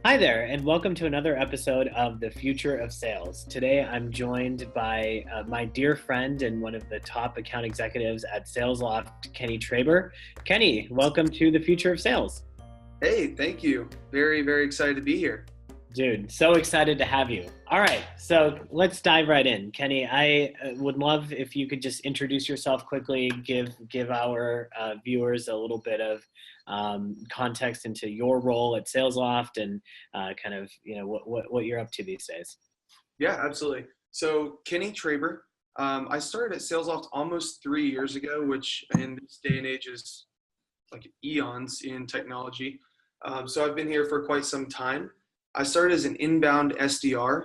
Hi there, and welcome to another episode of The Future of Sales. Today, I'm joined by my dear friend and one of the top account executives at Salesloft, Kenny Traber. Kenny, welcome to The Future of Sales. Hey, thank you. Very, very excited to be here. Dude, so excited to have you. All right, so let's dive right in. Kenny, I would love if you could just introduce yourself quickly, give our viewers a little bit of context into your role at Salesloft and what you're up to these days. Yeah, absolutely. So Kenny Traber, I started at Salesloft almost 3 years ago, which in this day and age is like eons in technology. So I've been here for quite some time. I started as an inbound SDR,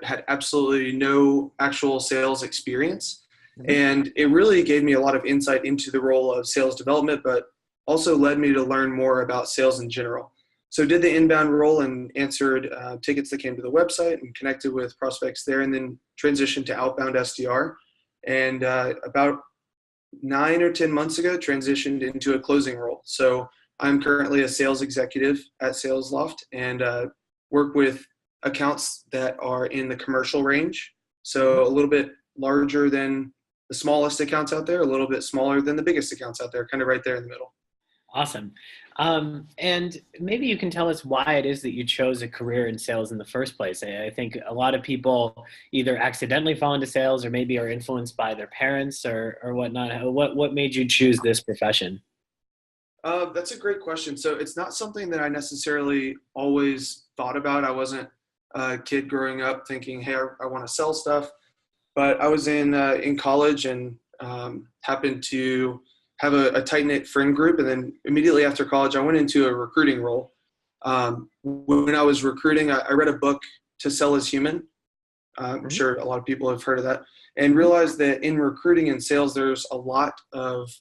had absolutely no actual sales experience. And it really gave me a lot of insight into the role of sales development, but also led me to learn more about sales in general. So did the inbound role and answered tickets that came to the website and connected with prospects there, and then transitioned to outbound SDR. And about 9 or 10 months ago, transitioned into a closing role. So I'm currently a sales executive at Salesloft and work with accounts that are in the commercial range. So a little bit larger than the smallest accounts out there, a little bit smaller than the biggest accounts out there, kind of right there in the middle. Awesome. And maybe you can tell us why it is that you chose a career in sales in the first place. I think a lot of people either accidentally fall into sales or maybe are influenced by their parents or whatnot. What made you choose this profession? That's a great question. So it's not something that I necessarily always thought about. I wasn't a kid growing up thinking, hey, I want to sell stuff. But I was in college and happened to have a tight-knit friend group. And then immediately after college, I went into a recruiting role. When I was recruiting, I read a book, To Sell is Human. I'm sure a lot of people have heard of that. And realized that in recruiting and sales, there's a lot of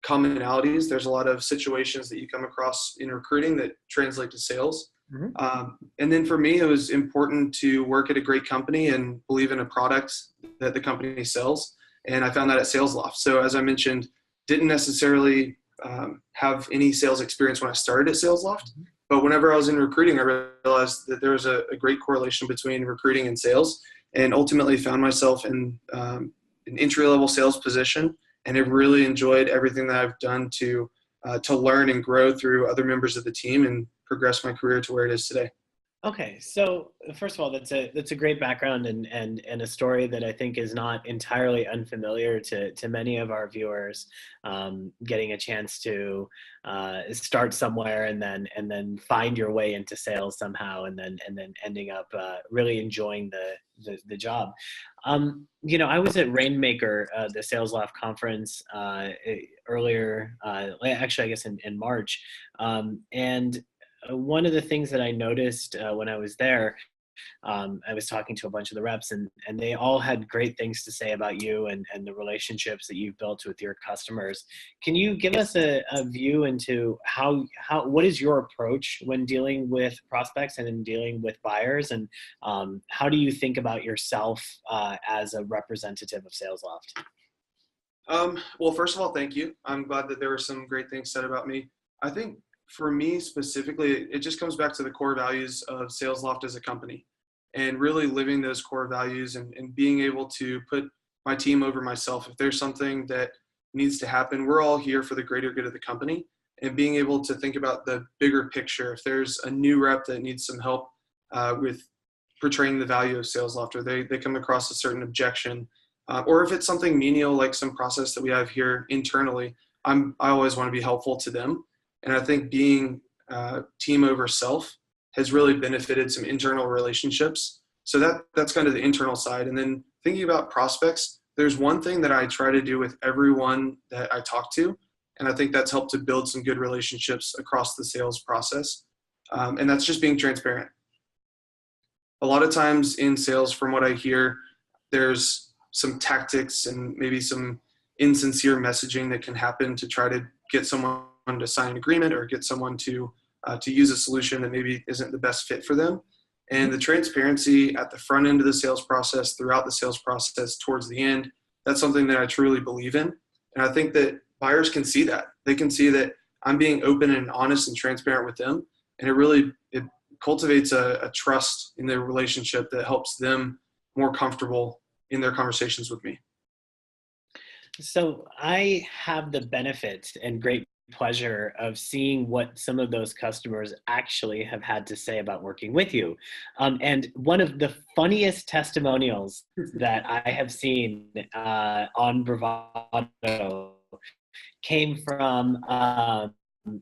commonalities. There's a lot of situations that you come across in recruiting that translate to sales. And then for me, it was important to work at a great company and believe in a product that the company sells. And I found that at Salesloft. So as I mentioned, didn't necessarily have any sales experience when I started at Salesloft. But whenever I was in recruiting, I realized that there was a great correlation between recruiting and sales, and ultimately found myself in an entry-level sales position. And have really enjoyed everything that I've done to learn and grow through other members of the team and progress my career to where it is today. Okay, so first of all, that's a great background and a story that I think is not entirely unfamiliar to many of our viewers. Getting a chance to start somewhere and then find your way into sales somehow, and then ending up really enjoying the job. I was at Rainmaker, the Salesloft conference earlier, actually, I guess in March, and one of the things that I noticed when I was there, I was talking to a bunch of the reps, and they all had great things to say about you and the relationships that you've built with your customers. Can you give us a view into what is your approach when dealing with prospects and in dealing with buyers, and how do you think about yourself as a representative of Salesloft? Well, first of all, thank you. I'm glad that there were some great things said about me. I think for me specifically, it just comes back to the core values of Salesloft as a company, and really living those core values and being able to put my team over myself. If there's something that needs to happen, we're all here for the greater good of the company, and being able to think about the bigger picture. If there's a new rep that needs some help with portraying the value of Salesloft, or they come across a certain objection, or if it's something menial like some process that we have here internally, I always want to be helpful to them. And I think being team over self has really benefited some internal relationships. So that's kind of the internal side. And then thinking about prospects, there's one thing that I try to do with everyone that I talk to, and I think that's helped to build some good relationships across the sales process. And that's just being transparent. A lot of times in sales, from what I hear, there's some tactics and maybe some insincere messaging that can happen to try to get someone to sign an agreement or get someone to use a solution that maybe isn't the best fit for them. And the transparency at the front end of the sales process, throughout the sales process, towards the end, that's something that I truly believe in. And I think that buyers can see that. They can see that I'm being open and honest and transparent with them. And it cultivates a trust in their relationship that helps them more comfortable in their conversations with me. So I have the benefit and great pleasure of seeing what some of those customers actually have had to say about working with you. And one of the funniest testimonials that I have seen on Bravado came from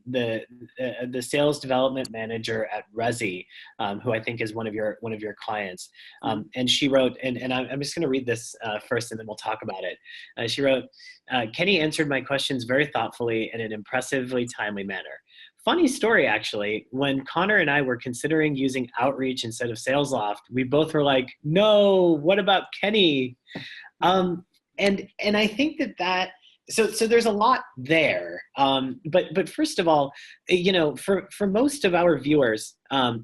the the sales development manager at Resi, who I think is one of your clients. And she wrote, and I'm just going to read this first, and then we'll talk about it. She wrote, Kenny answered my questions very thoughtfully in an impressively timely manner. Funny story, actually. When Connor and I were considering using Outreach instead of Salesloft, we both were like, "No, what about Kenny?" And I think that so there's a lot there. But first of all, for most of our viewers,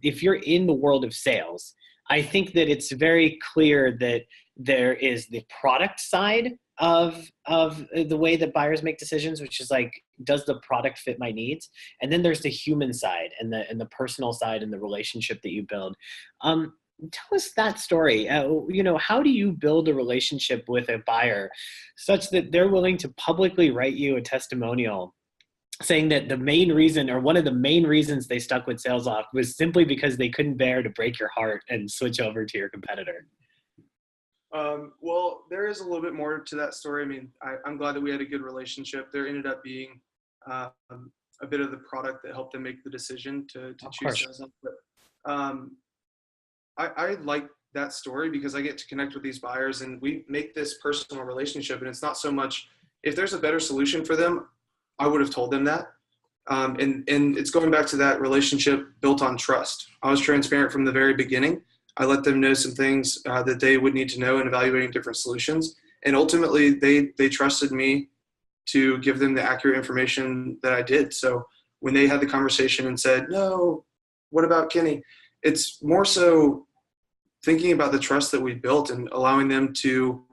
if you're in the world of sales, I think that it's very clear that there is the product side of the way that buyers make decisions, which is like, does the product fit my needs? And then there's the human side and the personal side and the relationship that you build. Tell us that story. How do you build a relationship with a buyer such that they're willing to publicly write you a testimonial saying that the main reason, or one of the main reasons they stuck with Salesloft, was simply because they couldn't bear to break your heart and switch over to your competitor? Well, there is a little bit more to that story. I mean, I'm glad that we had a good relationship. There ended up being a bit of the product that helped them make the decision to choose Salesloft. But I like that story because I get to connect with these buyers and we make this personal relationship. And it's not so much, if there's a better solution for them, I would have told them that. And it's going back to that relationship built on trust. I was transparent from the very beginning. I let them know some things that they would need to know in evaluating different solutions. And ultimately, they trusted me to give them the accurate information that I did. So when they had the conversation and said, "No, what about Kenny?" It's more so thinking about the trust that we built and allowing them to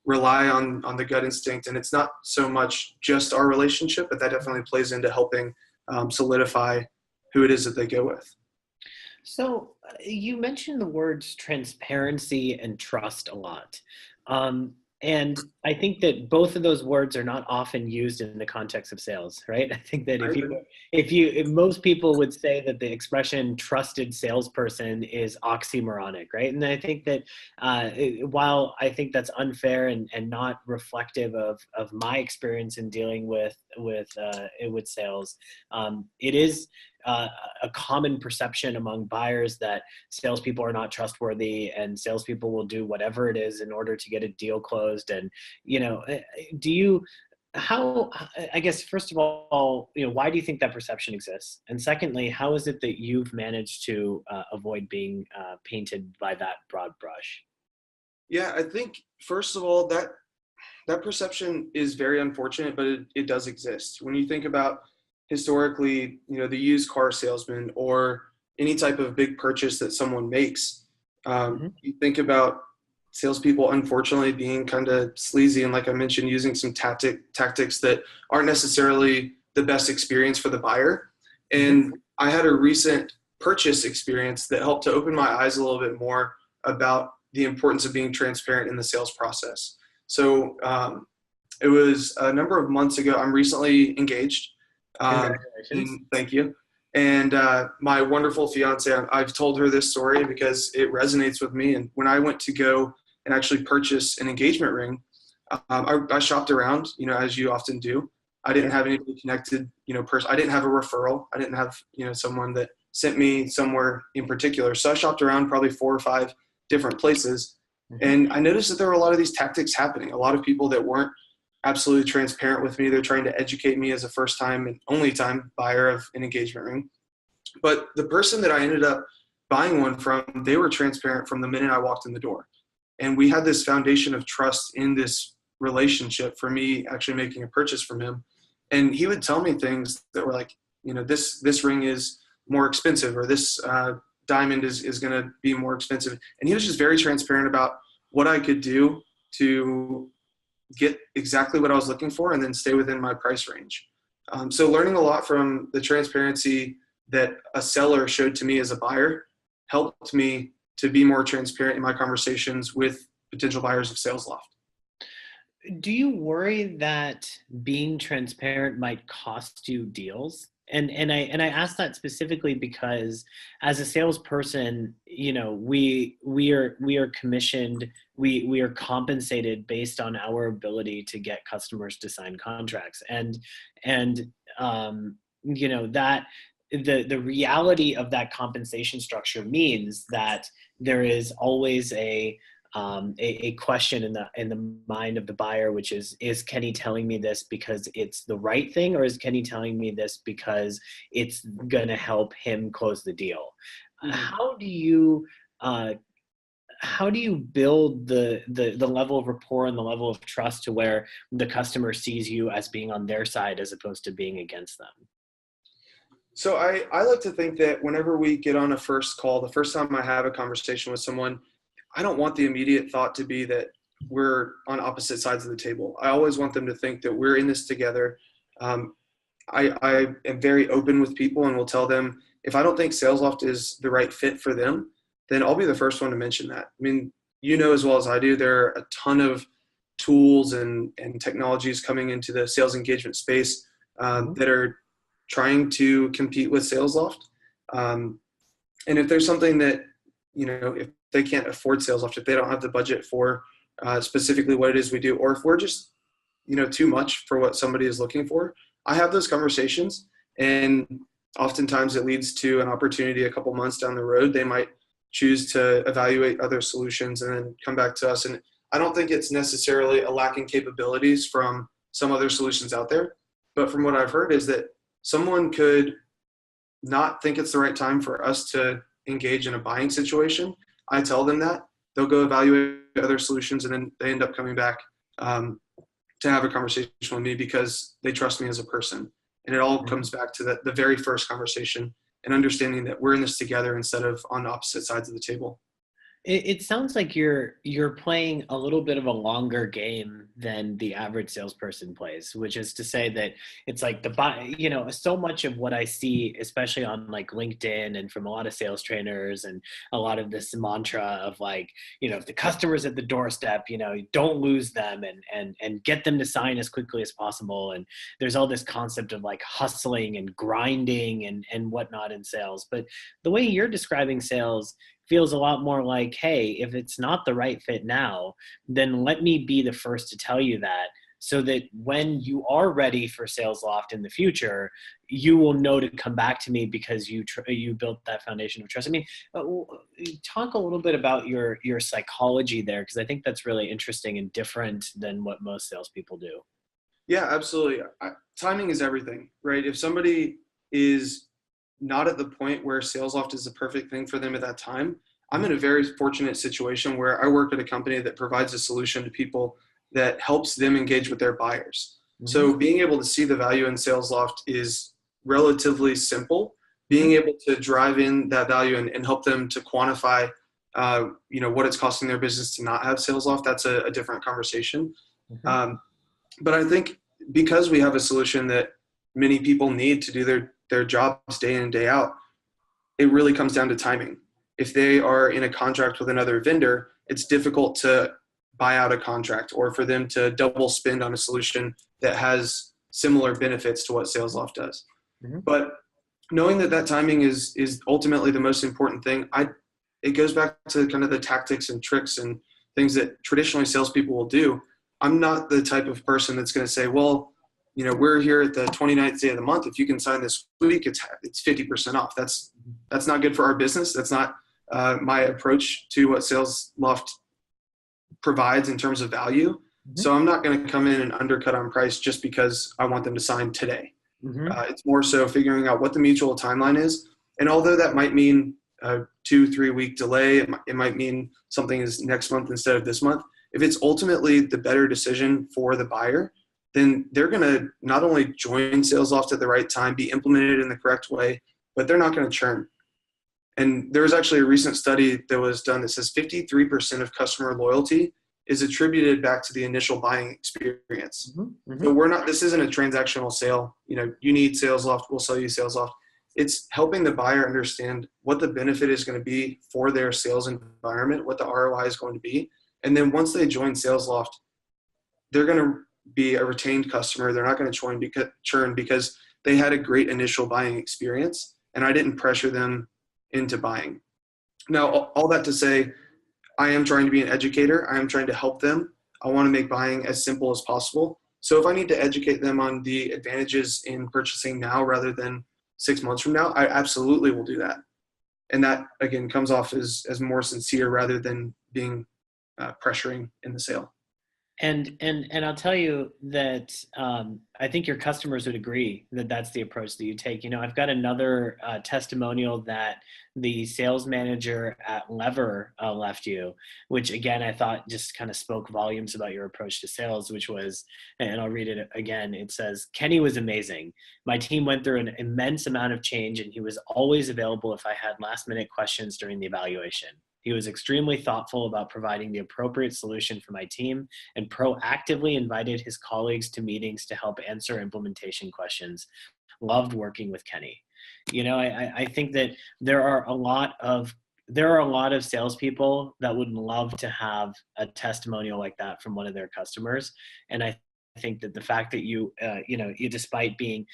rely on the gut instinct. And it's not so much just our relationship, but that definitely plays into helping solidify who it is that they go with. So you mentioned the words transparency and trust a lot. And I think that both of those words are not often used in the context of sales, right? I think that if most people would say that the expression trusted salesperson is oxymoronic, right? And I think that while I think that's unfair and not reflective of my experience in dealing with sales, it is a common perception among buyers that salespeople are not trustworthy and salespeople will do whatever it is in order to get a deal closed. And, I guess, first of all, why do you think that perception exists? And secondly, how is it that you've managed to avoid being painted by that broad brush? Yeah, I think, first of all, that perception is very unfortunate, but it does exist. When you think about historically, the used car salesman or any type of big purchase that someone makes, you think about salespeople, unfortunately, being kind of sleazy and, like I mentioned, using some tactics that aren't necessarily the best experience for the buyer. And I had a recent purchase experience that helped to open my eyes a little bit more about the importance of being transparent in the sales process. So it was a number of months ago. I'm recently engaged. Congratulations. Thank you. And my wonderful fiance, I've told her this story because it resonates with me. And when I went to go and actually purchase an engagement ring, I shopped around, as you often do. I didn't have anybody connected, I didn't have a referral. I didn't have, someone that sent me somewhere in particular. So I shopped around probably 4 or 5 different places. And I noticed that there were a lot of these tactics happening. A lot of people that weren't absolutely transparent with me. They're trying to educate me as a first time and only time buyer of an engagement ring. But the person that I ended up buying one from, they were transparent from the minute I walked in the door. And we had this foundation of trust in this relationship for me actually making a purchase from him. And he would tell me things that were like, this ring is more expensive, or this diamond is going to be more expensive. And he was just very transparent about what I could do to get exactly what I was looking for and then stay within my price range. So learning a lot from the transparency that a seller showed to me as a buyer helped me to be more transparent in my conversations with potential buyers of Salesloft. Do you worry that being transparent might cost you deals? And I ask that specifically because as a salesperson, we are commissioned, we are compensated based on our ability to get customers to sign contracts, that the reality of that compensation structure means that there is always a question in the mind of the buyer, which is Kenny telling me this because it's the right thing, or is Kenny telling me this because it's going to help him close the deal? Mm-hmm. How do you build the level of rapport and the level of trust to where the customer sees you as being on their side as opposed to being against them? So I like to think that whenever we get on a first call, the first time I have a conversation with someone, I don't want the immediate thought to be that we're on opposite sides of the table. I always want them to think that we're in this together. I am very open with people and will tell them if I don't think Salesloft is the right fit for them, then I'll be the first one to mention that. I mean, as well as I do, there are a ton of tools and technologies coming into the sales engagement space that are trying to compete with Salesloft. And if there's something that, if they can't afford Salesloft, if they don't have the budget for specifically what it is we do, or if we're just, too much for what somebody is looking for, I have those conversations, and oftentimes it leads to an opportunity a couple months down the road. They might choose to evaluate other solutions and then come back to us. And I don't think it's necessarily a lack in capabilities from some other solutions out there, but from what I've heard is that someone could not think it's the right time for us to engage in a buying situation. I tell them that. They'll go evaluate other solutions, and then they end up coming back to have a conversation with me because they trust me as a person. And it all comes back to the very first conversation and understanding that we're in this together instead of on opposite sides of the table. It sounds like you're playing a little bit of a longer game than the average salesperson plays, which is to say that it's like so much of what I see, especially on like LinkedIn and from a lot of sales trainers, and a lot of this mantra of like, if the customer's at the doorstep, don't lose them and get them to sign as quickly as possible. And there's all this concept of like hustling and grinding and whatnot in sales. But the way you're describing sales feels a lot more like, hey, if it's not the right fit now, then let me be the first to tell you that, so that when you are ready for Salesloft in the future, you will know to come back to me because you built that foundation of trust. I mean, talk a little bit about your psychology there, because I think that's really interesting and different than what most salespeople do. Yeah, absolutely. Timing is everything, right? If somebody is not at the point where Salesloft is the perfect thing for them at that time, I'm in a very fortunate situation where I work at a company that provides a solution to people that helps them engage with their buyers. Mm-hmm. So being able to see the value in Salesloft is relatively simple. Being able to drive in that value and help them to quantify, what it's costing their business to not have Salesloft, that's a different conversation. Mm-hmm. But I think because we have a solution that many people need to do their jobs day in and day out, it really comes down to timing. If they are in a contract with another vendor, it's difficult to buy out a contract or for them to double spend on a solution that has similar benefits to what Salesloft does. Mm-hmm. But knowing that timing is ultimately the most important thing, it goes back to kind of the tactics and tricks and things that traditionally salespeople will do. I'm not the type of person that's going to say, well, we're here at the 29th day of the month. If you can sign this week, it's 50% off. That's not good for our business. That's not my approach to what Salesloft provides in terms of value. Mm-hmm. So I'm not going to come in and undercut on price just because I want them to sign today. Mm-hmm. It's more so figuring out what the mutual timeline is. And although that might mean a 2-3 week delay, it might mean something is next month instead of this month. If it's ultimately the better decision for the buyer, then they're going to not only join Salesloft at the right time, be implemented in the correct way, but they're not going to churn. And there was actually a recent study that was done that says 53% of customer loyalty is attributed back to the initial buying experience. Mm-hmm. So this isn't a transactional sale. You need Salesloft, we'll sell you Salesloft. it's helping the buyer understand what the benefit is going to be for their sales environment, what the ROI is going to be. And then once they join Salesloft, they're going to be a retained customer. They're not going to churn because they had a great initial buying experience and I didn't pressure them into buying. Now, all that to say, I am trying to be an educator. I am trying to help them. I want to make buying as simple as possible. So if I need to educate them on the advantages in purchasing now rather than 6 months from now, I absolutely will do that. And that, again, comes off as more sincere rather than being pressuring in the sale. And I'll tell you that I think your customers would agree that that's the approach that you take. You know, I've got another testimonial that the sales manager at Lever left you, which again, I thought just kind of spoke volumes about your approach to sales, which was, and I'll read it again. It says, Kenny was amazing. My team went through an immense amount of change and he was always available if I had last minute questions during the evaluation. He was extremely thoughtful about providing the appropriate solution for my team and proactively invited his colleagues to meetings to help answer implementation questions. Loved working with Kenny. You know, I think that there are a lot of salespeople that would love to have a testimonial like that from one of their customers. And I think that the fact that you despite being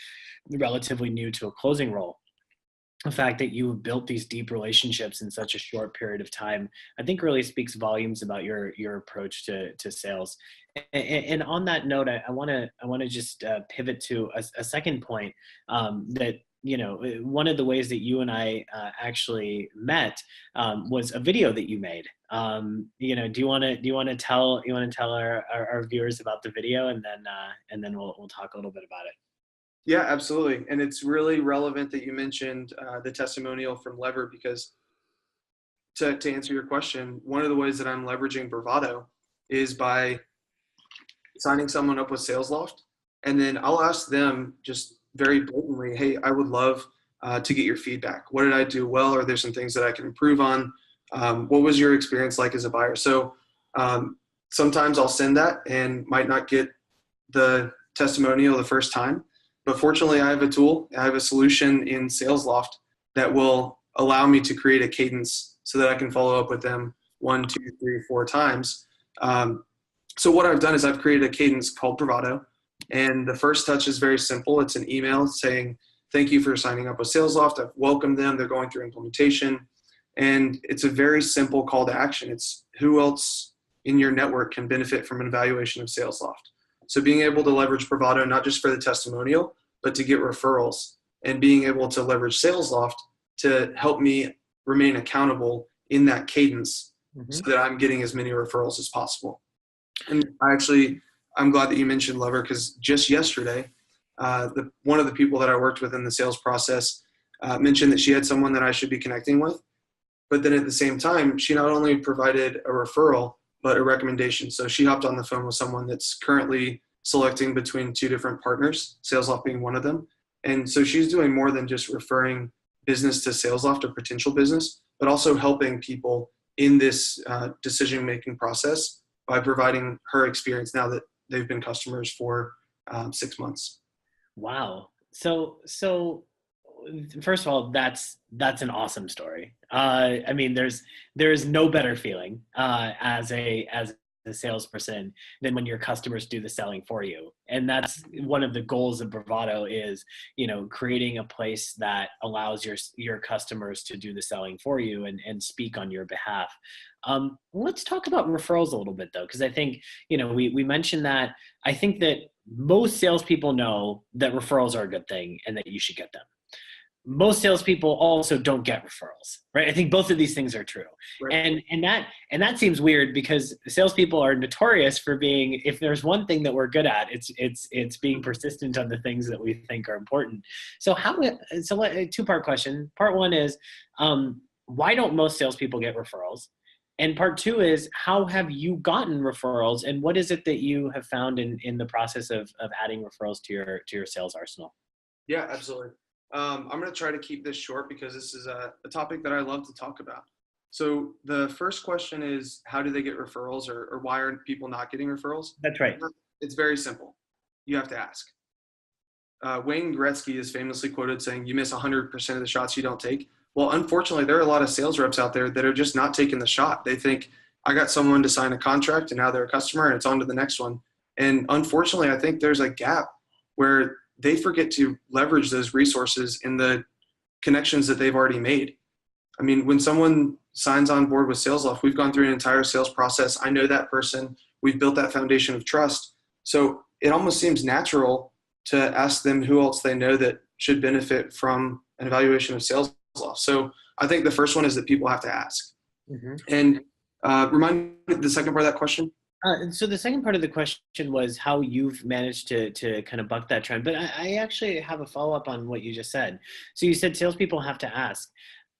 relatively new to a closing role, the fact that you have built these deep relationships in such a short period of time, I think really speaks volumes about your approach to sales. And on that note, I want to just pivot to a second point that, you know, one of the ways that you and I actually met was a video that you made. You know, do you want to tell our viewers about the video, and then we'll talk a little bit about it. Yeah, absolutely. And it's really relevant that you mentioned the testimonial from Lever, because to answer your question, one of the ways that I'm leveraging Bravado is by signing someone up with Salesloft. And then I'll ask them just very blatantly, hey, I would love to get your feedback. What did I do well? Are there some things that I can improve on? What was your experience like as a buyer? So sometimes I'll send that and might not get the testimonial the first time. But fortunately, I have a tool, I have a solution in Salesloft that will allow me to create a cadence so that I can follow up with them 1, 2, 3, 4 times. So what I've done is I've created a cadence called Bravado. And the first touch is very simple. It's an email saying, thank you for signing up with Salesloft. I've welcomed them. They're going through implementation. And it's a very simple call to action. It's who else in your network can benefit from an evaluation of Salesloft. So being able to leverage Bravado, not just for the testimonial, but to get referrals, and being able to leverage Salesloft to help me remain accountable in that cadence so that I'm getting as many referrals as possible. And I'm glad that you mentioned Lever, because just yesterday, one of the people that I worked with in the sales process mentioned that she had someone that I should be connecting with. But then at the same time, she not only provided a referral, but a recommendation. So she hopped on the phone with someone that's currently selecting between 2 different partners, Salesloft being one of them. And so she's doing more than just referring business to Salesloft or potential business, but also helping people in this decision-making process by providing her experience now that they've been customers for 6 months. Wow. So first of all, that's an awesome story. I mean, there's no better feeling as a salesperson than when your customers do the selling for you. And that's one of the goals of Bravado is, you know, creating a place that allows your customers to do the selling for you and speak on your behalf. Let's talk about referrals a little bit though, because I think, you know, we mentioned that. I think that most salespeople know that referrals are a good thing and that you should get them. Most salespeople also don't get referrals, right? I think both of these things are true. Right. And that seems weird, because salespeople are notorious for being, if there's one thing that we're good at, it's being persistent on the things that we think are important. So a 2-part question. Part 1 is, why don't most salespeople get referrals? And part 2 is, how have you gotten referrals, and what is it that you have found in the process of adding referrals to your sales arsenal? Yeah, absolutely. I'm going to try to keep this short because this is a topic that I love to talk about. So the first question is, how do they get referrals, or why are people not getting referrals? That's right. It's very simple. You have to ask. Wayne Gretzky is famously quoted saying, "You miss 100% of the shots you don't take." Well, unfortunately, there are a lot of sales reps out there that are just not taking the shot. They think, I got someone to sign a contract and now they're a customer and it's on to the next one. And unfortunately, I think there's a gap where they forget to leverage those resources in the connections that they've already made. I mean, when someone signs on board with Salesloft, we've gone through an entire sales process. I know that person. We've built that foundation of trust. So it almost seems natural to ask them who else they know that should benefit from an evaluation of Salesloft. So I think the first one is that people have to ask. Mm-hmm. And remind me the second part of that question. So the second part of the question was how you've managed to kind of buck that trend. But I actually have a follow-up on what you just said. So you said salespeople have to ask.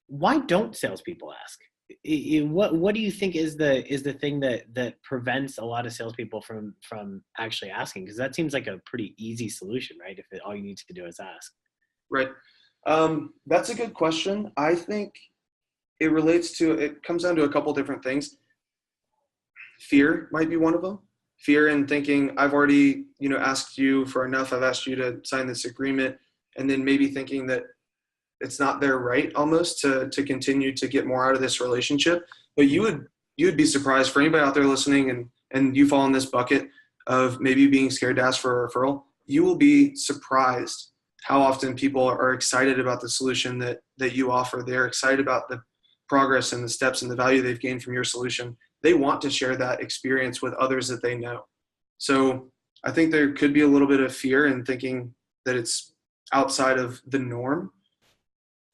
Why don't salespeople ask? What do you think is the thing that prevents a lot of salespeople from actually asking? Because that seems like a pretty easy solution, right? If all you need to do is ask. Right. That's a good question. I think it comes down to a couple different things. Fear might be one of them. Fear in thinking, I've already, asked you for enough. I've asked you to sign this agreement. And then maybe thinking that it's not their right almost to continue to get more out of this relationship. But you would be surprised, for anybody out there listening and you fall in this bucket of maybe being scared to ask for a referral, you will be surprised how often people are excited about the solution that you offer. They're excited about the progress and the steps and the value they've gained from your solution. They want to share that experience with others that they know. So I think there could be a little bit of fear in thinking that it's outside of the norm.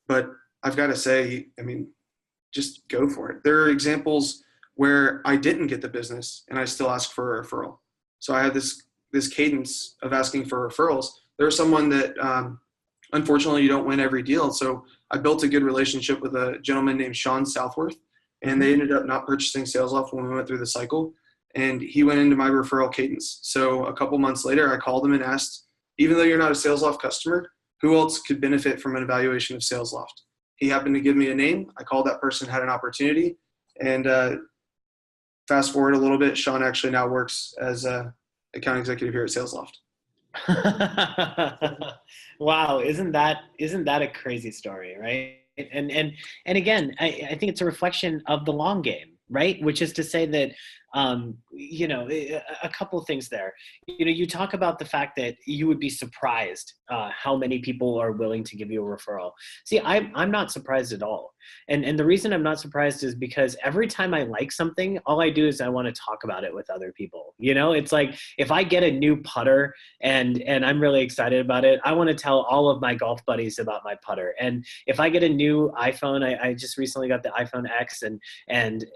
But I've got to say, just go for it. There are examples where I didn't get the business and I still ask for a referral. So I had this cadence of asking for referrals. There's someone that unfortunately you don't win every deal. So I built a good relationship with a gentleman named Sean Southworth, and they ended up not purchasing Salesloft when we went through the cycle. And he went into my referral cadence. So a couple months later, I called him and asked, even though you're not a Salesloft customer, who else could benefit from an evaluation of Salesloft? He happened to give me a name. I called that person, had an opportunity. And fast forward a little bit, Sean actually now works as an account executive here at Salesloft. Wow, isn't that a crazy story, right? And again, I think it's a reflection of the long game, right? Which is to say that a couple of things there. You talk about the fact that you would be surprised how many people are willing to give you a referral. See, I'm not surprised at all. And the reason I'm not surprised is because every time I like something, all I do is I want to talk about it with other people. It's like if I get a new putter and I'm really excited about it, I want to tell all of my golf buddies about my putter. And if I get a new iPhone, I just recently got the iPhone X and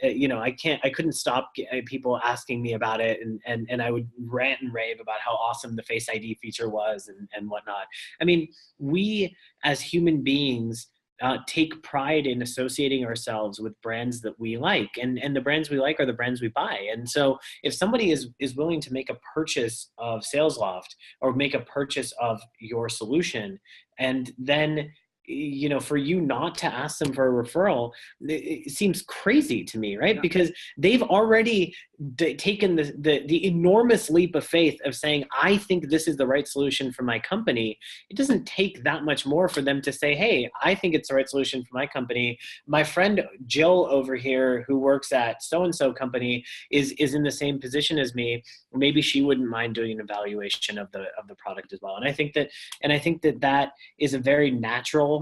I couldn't stop people asking me about it, and I would rant and rave about how awesome the Face ID feature was and whatnot. We as human beings take pride in associating ourselves with brands that we like, and the brands we like are the brands we buy. And so if somebody is willing to make a purchase of Salesloft or make a purchase of your solution, and then for you not to ask them for a referral, it seems crazy to me, right? Yeah. Because they've already taken the enormous leap of faith of saying, I think this is the right solution for my company. It doesn't take that much more for them to say, hey, I think it's the right solution for my company. My friend Jill over here, who works at so-and-so company, is in the same position as me. Maybe she wouldn't mind doing an evaluation of the product as well. And I think that is a very natural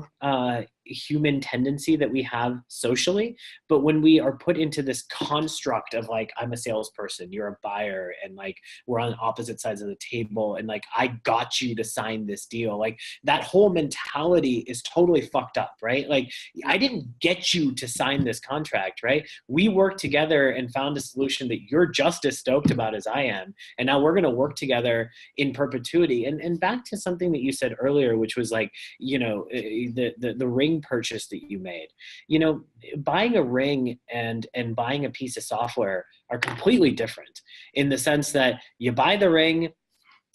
human tendency that we have socially. But when we are put into this construct of like, I'm a salesperson, you're a buyer, and like we're on opposite sides of the table, and like I got you to sign this deal, like that whole mentality is totally fucked up, right? Like I didn't get you to sign this contract, right? We worked together and found a solution that you're just as stoked about as I am, and now we're going to work together in perpetuity. And back to something that you said earlier, which was like, the ring purchase that you made. Buying a ring and buying a piece of software are completely different, in the sense that you buy the ring,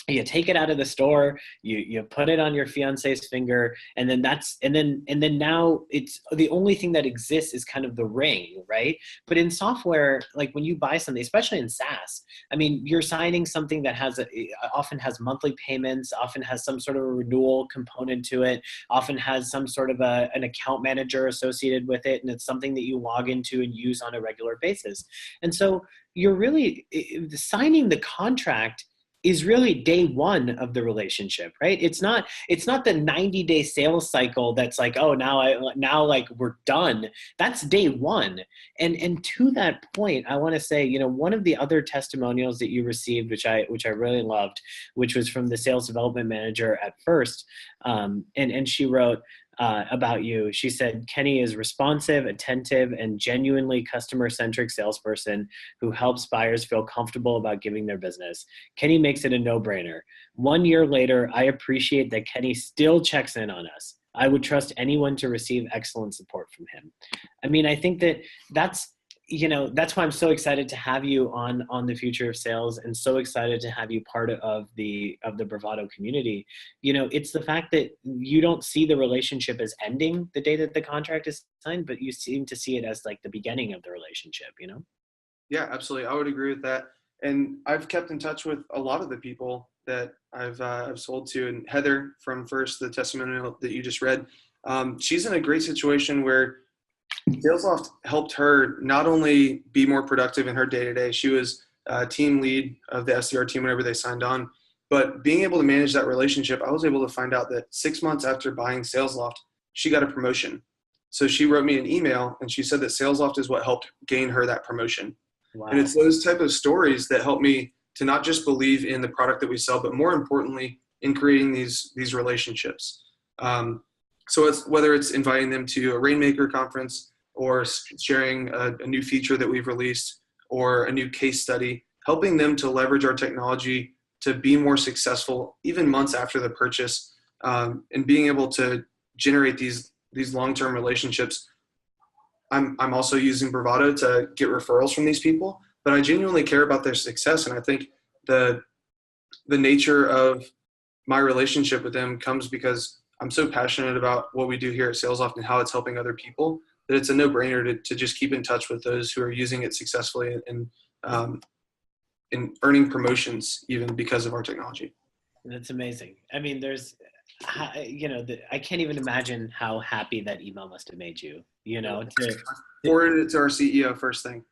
you take it out of the store, you put it on your fiance's finger, and then now it's the only thing that exists is kind of the ring, right? But in software, like when you buy something, especially in SaaS, I mean, you're signing something that often has monthly payments, often has some sort of a renewal component to it, often has some sort of an account manager associated with it, and it's something that you log into and use on a regular basis. And so you're really signing the contract is really day one of the relationship, right? It's not the 90-day sales cycle that's like, oh, now like we're done. That's day one. And to that point, I want to say, one of the other testimonials that you received, which I really loved, which was from the sales development manager at first, and she wrote, about you. She said, Kenny is responsive, attentive, and genuinely customer-centric salesperson who helps buyers feel comfortable about giving their business. Kenny makes it a no-brainer. 1 year later, I appreciate that Kenny still checks in on us. I would trust anyone to receive excellent support from him. I mean, I think that's why I'm so excited to have you on the future of sales, and so excited to have you part of the Bravado community. It's the fact that you don't see the relationship as ending the day that the contract is signed, but you seem to see it as like the beginning of the relationship. Yeah, absolutely. I would agree with that. And I've kept in touch with a lot of the people that I've sold to. And Heather, from first the testimonial that you just read, she's in a great situation where Salesloft helped her not only be more productive in her day-to-day. She was team lead of the SDR team whenever they signed on, but being able to manage that relationship, I was able to find out that 6 months after buying Salesloft, she got a promotion. So she wrote me an email and she said that Salesloft is what helped gain her that promotion. Wow. And it's those type of stories that help me to not just believe in the product that we sell, but more importantly, in creating these relationships. So it's whether it's inviting them to a Rainmaker conference, or sharing a new feature that we've released, or a new case study, helping them to leverage our technology to be more successful even months after the purchase, and being able to generate these long-term relationships. I'm also using Bravado to get referrals from these people, but I genuinely care about their success. And I think the nature of my relationship with them comes because I'm so passionate about what we do here at Salesloft and how it's helping other people, that it's a no-brainer to just keep in touch with those who are using it successfully and earning promotions even because of our technology. That's amazing. I mean, I can't even imagine how happy that email must have made you, Forwarded it to our CEO first thing.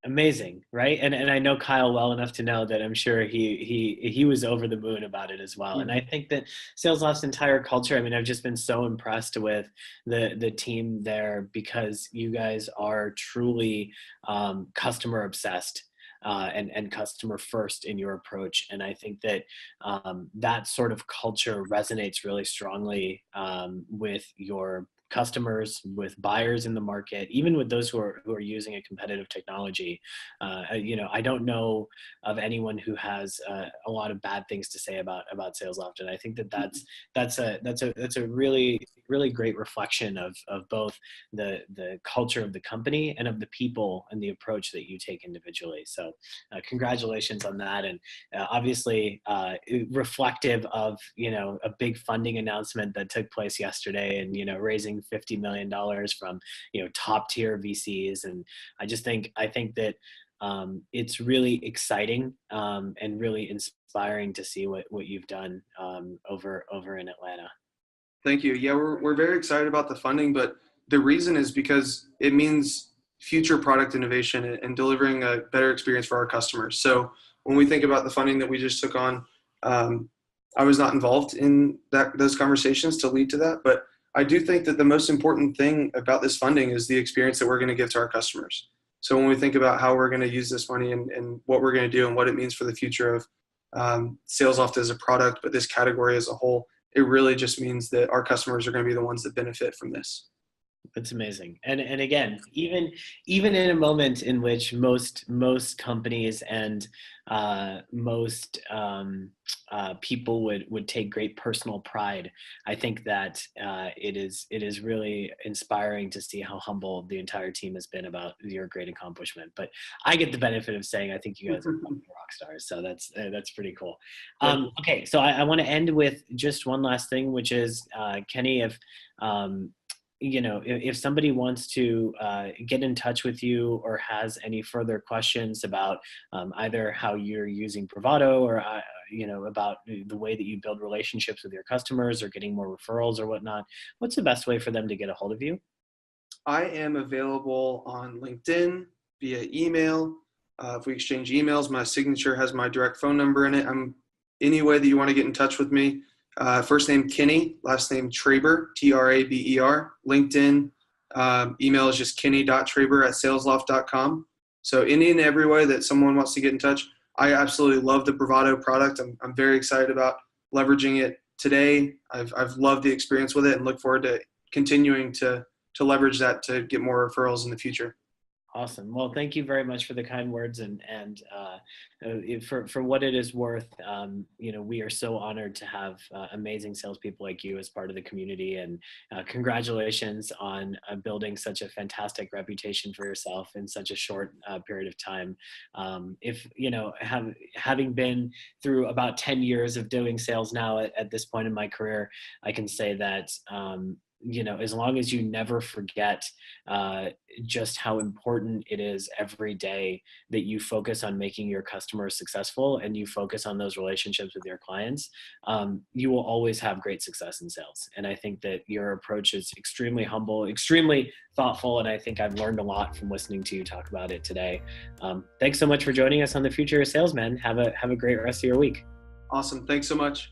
Amazing, right? And I know Kyle well enough to know that I'm sure he was over the moon about it as well. And I think that Salesloft's entire culture, I mean, I've just been so impressed with the team there, because you guys are truly customer obsessed. And customer first in your approach. And I think that that sort of culture resonates really strongly with your customers, with buyers in the market, even with those who are using a competitive technology. I don't know of anyone who has a lot of bad things to say about Salesloft, and I think that's a really great reflection of both the culture of the company and of the people and the approach that you take individually. So congratulations on that, and obviously reflective of a big funding announcement that took place yesterday, and raising $50 million from top tier VCs. And I think that it's really exciting and really inspiring to see what you've done over in Atlanta. Thank you. Yeah, we're very excited about the funding, but the reason is because it means future product innovation and delivering a better experience for our customers. So when we think about the funding that we just took on, I was not involved in those conversations to lead to that, but I do think that the most important thing about this funding is the experience that we're going to give to our customers. So when we think about how we're going to use this money and what we're going to do and what it means for the future of Salesloft as a product, but this category as a whole, it really just means that our customers are going to be the ones that benefit from this. That's amazing. And again, even in a moment in which most companies and most people would take great personal pride, I think that it is really inspiring to see how humble the entire team has been about your great accomplishment. But I get the benefit of saying I think you guys are fucking rock stars, so that's pretty cool. Thank you. Okay, so I want to end with just one last thing, which is Kenny, if if somebody wants to get in touch with you or has any further questions about either how you're using Bravado or about the way that you build relationships with your customers or getting more referrals or whatnot, what's the best way for them to get a hold of you? I am available on LinkedIn, via email. If we exchange emails, my signature has my direct phone number in it. I'm any way that you want to get in touch with me. First name Kenny, last name Traber, Traber. LinkedIn, email is just kenny.traber@salesloft.com. So any and every way that someone wants to get in touch. I absolutely love the Bravado product. I'm very excited about leveraging it today. I've loved the experience with it and look forward to continuing to leverage that to get more referrals in the future. Awesome. Well, thank you very much for the kind words and for what it is worth. We are so honored to have amazing salespeople like you as part of the community, and congratulations on building such a fantastic reputation for yourself in such a short period of time. If having been through about 10 years of doing sales now at this point in my career, I can say that as long as you never forget just how important it is every day that you focus on making your customers successful and you focus on those relationships with your clients, you will always have great success in sales. And I think that your approach is extremely humble, extremely thoughtful, and I think I've learned a lot from listening to you talk about it today. Thanks so much for joining us on The Future of Sales, man. Have a great rest of your week. Awesome. Thanks so much.